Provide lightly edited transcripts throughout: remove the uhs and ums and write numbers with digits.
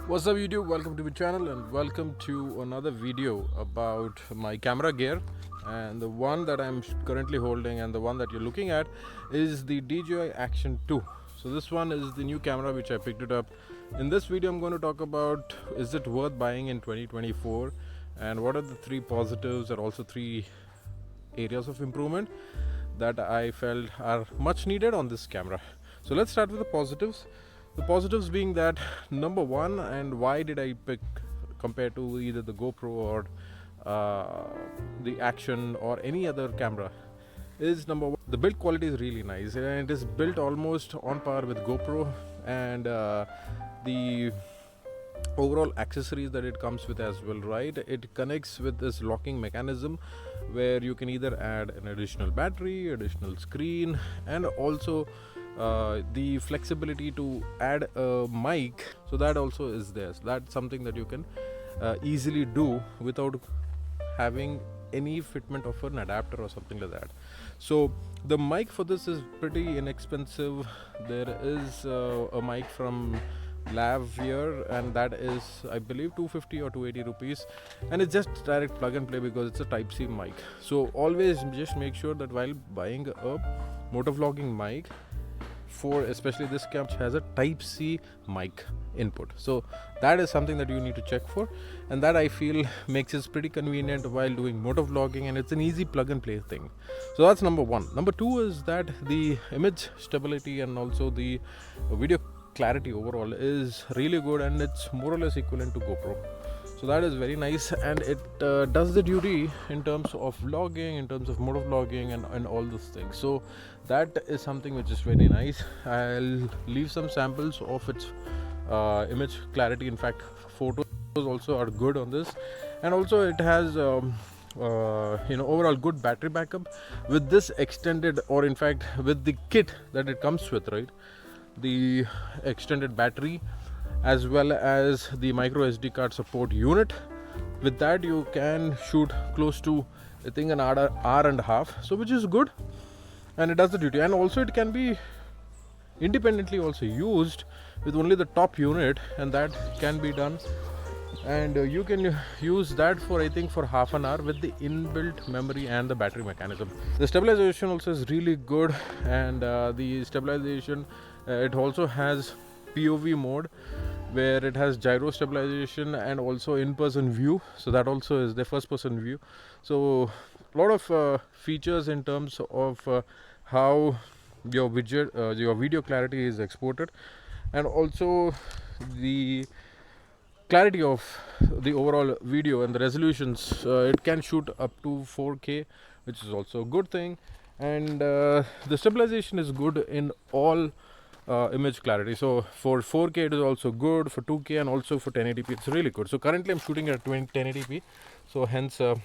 What's up YouTube, welcome to my channel and welcome to another video about my camera gear. And the one that I'm currently holding and the one that you're looking at is the Dji Action 2. So this one is the new camera which I picked it up. In this video I'm going to talk about, is it worth buying in 2024, and what are the three positives and also three areas of improvement that I felt are much needed on this camera. So let's start with the positives. The positives being that, number one, and why did I pick compared to either the GoPro or the Action or any other camera, is number one, the build quality is really nice and it is built almost on par with GoPro, and the overall accessories that it comes with as well, right? It connects with this locking mechanism where you can either add an additional battery, additional screen, and also the flexibility to add a mic. So that also is there. So that's something that you can easily do without having any fitment of an adapter or something like that. So the mic for this is pretty inexpensive. There is a mic from Lavalier, and that is, I believe, 250 or 280 rupees, and it's just direct plug and play because it's a type C mic. So always just make sure that while buying a motovlogging mic, for especially this camera has a type C mic input, so that is something that you need to check for, and that I feel makes it pretty convenient while doing motovlogging, and it's an easy plug and play thing. So that's number one. Number two is that the image stability and also the video clarity overall is really good, and it's more or less equivalent to GoPro. So that is very nice, and it does the duty in terms of vlogging, in terms of motovlogging, and all those things. So that is something which is very nice. I'll leave some samples of its image clarity. In fact, photos also are good on this, and also it has overall good battery backup with this extended, or in fact with the kit that it comes with, right? The extended battery as well as the micro SD card support unit. With that you can shoot close to, I think, an hour and a half, so which is good, and it does the duty. And also it can be independently also used with only the top unit, and that can be done, and you can use that for, I think, for half an hour with the inbuilt memory and the battery mechanism. The stabilization also is really good, and the stabilization, it also has POV mode where it has gyro stabilization and also in-person view. So that also is the first-person view. So a lot of features in terms of how your video clarity is exported, and also the clarity of the overall video and the resolutions. It can shoot up to 4K, which is also a good thing, and the stabilization is good in all image clarity. So for 4K it is also good, for 2K and also for 1080p it's really good. So currently I'm shooting at 1080p, so hence you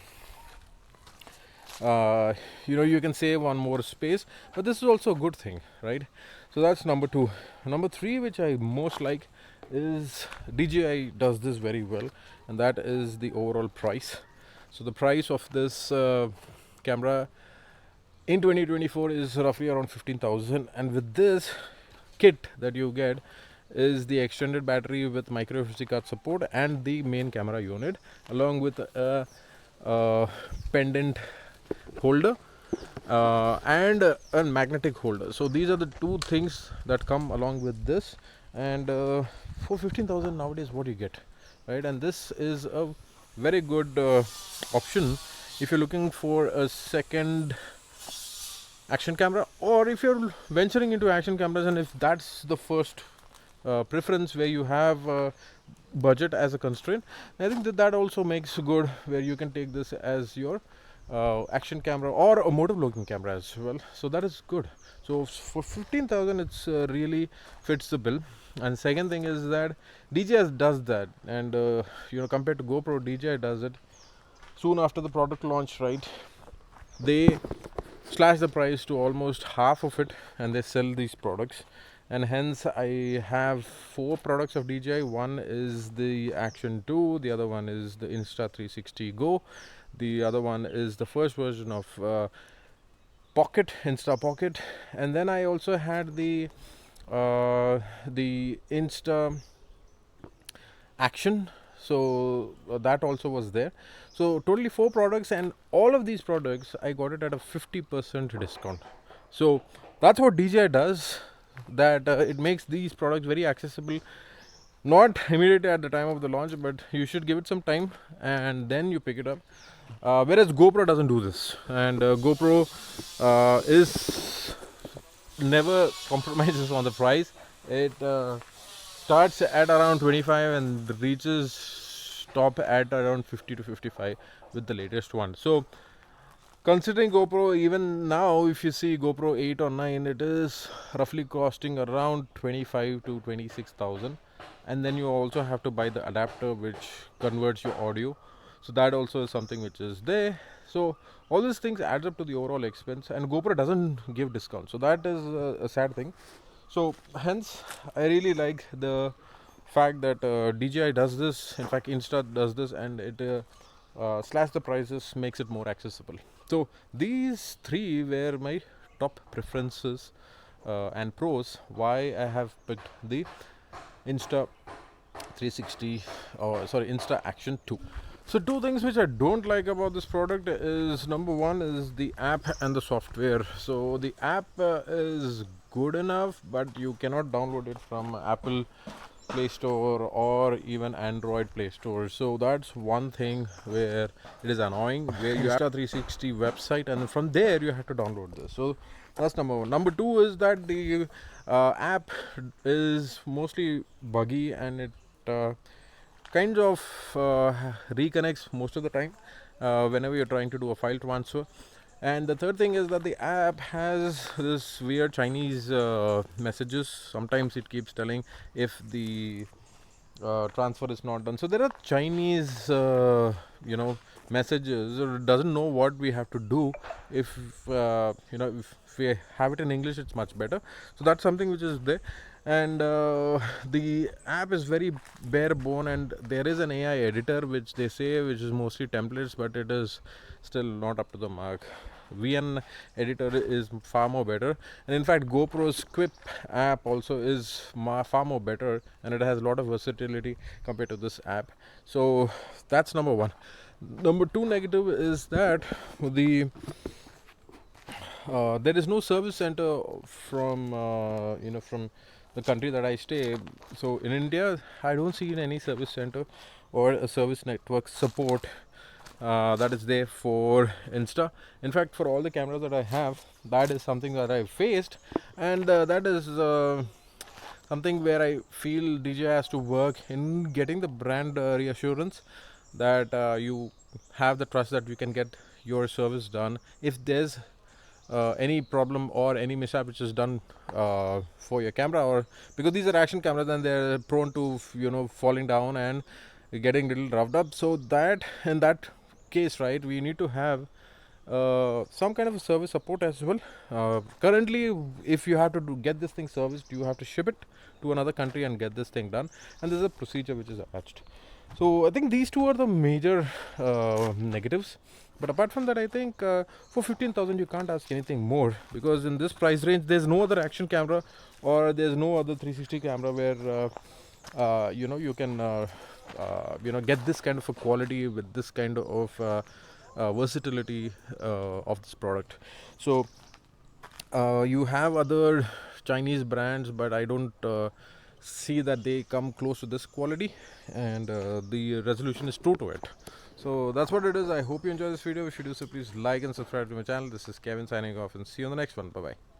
can save on more space, but this is also a good thing, right? So that's number two. Number three, which I most like, is DJI does this very well, and that is the overall price. So the price of this camera in 2024 is roughly around 15,000, and with this kit that you get is the extended battery with micro SD card support and the main camera unit, along with a pendant holder and a magnetic holder. So these are the two things that come along with this, and for 15,000 nowadays, what do you get, right? And this is a very good option if you're looking for a second action camera, or if you're venturing into action cameras, and if that's the first preference where you have budget as a constraint. I think that also makes good, where you can take this as your action camera or a motovlogging camera as well. So that is good. So for 15,000 it's really fits the bill. And second thing is that DJI does that, and compared to GoPro, DJI does it soon after the product launch, right? They slash the price to almost half of it, and they sell these products, and hence I have 4 products of DJI. One is the Action 2, the other one is the Insta360 Go, the other one is the first version of Insta Pocket, and then I also had the Insta Action. So that also was there. So totally 4 products, and all of these products I got it at a 50% discount. So that's what DJI does. That it makes these products very accessible, not immediately at the time of the launch, but you should give it some time and then you pick it up. Whereas GoPro doesn't do this, and GoPro is never compromises on the price. It starts at around 25 and reaches top at around 50 to 55 with the latest one. So considering GoPro, even now, if you see GoPro 8 or 9, it is roughly costing around 25 to 26,000, and then you also have to buy the adapter which converts your audio. So that also is something which is there. So all these things adds up to the overall expense, and GoPro doesn't give discount. So that is a sad thing. So hence, I really like the fact that DJI does this. In fact, Insta does this, and it slash the prices, makes it more accessible. So these 3 were my top preferences and pros why I have picked the Insta 360, or sorry, Insta Action 2. So 2 things which I don't like about this product is, number 1 is the app and the software. So the app is good enough, but you cannot download it from Apple Play Store or even Android Play Store. So that's one thing where it is annoying, where you have a 360 website and from there you have to download this. So that's number 1. Number 2 is that the app is mostly buggy, and it kind of reconnects most of the time whenever you're trying to do a file transfer. And the third thing is that the app has this weird Chinese messages. Sometimes it keeps telling if the transfer is not done. So there are Chinese, messages, or it doesn't know what we have to do. If if we have it in English, it's much better. So that's something which is there. And the app is very bare bone, and there is an AI editor which they say which is mostly templates, but it is still not up to the mark. VN editor is far more better, and in fact GoPro's Quip app also is far more better, and it has a lot of versatility compared to this app. So that's number 1. Number 2 negative is that the there is no service center from from the country that I stay. So in India, I don't see any service center or a service network support that is there for Insta. In fact, for all the cameras that I have, that is something that I faced, and that is something where I feel DJI has to work in getting the brand reassurance that you have the trust that you can get your service done if there's any problem or any mishap which is done for your camera, or because these are action cameras and they're prone to falling down and getting little roughed up. So that in that case, right, we need to have some kind of a service support as well. Currently, if you have to get this thing serviced, you have to ship it to another country and get this thing done, and there's a procedure which is attached. So I think these 2 are the major negatives. But apart from that, I think for 15,000 you can't ask anything more, because in this price range there's no other action camera or there's no other 360 camera where you can get this kind of a quality with this kind of versatility of this product. So you have other Chinese brands, but I don't see that they come close to this quality, and the resolution is true to it. So that's what it is. I hope you enjoy this video. If you do so, please like and subscribe to my channel. This is Kevin signing off, and see you on the next one. Bye bye.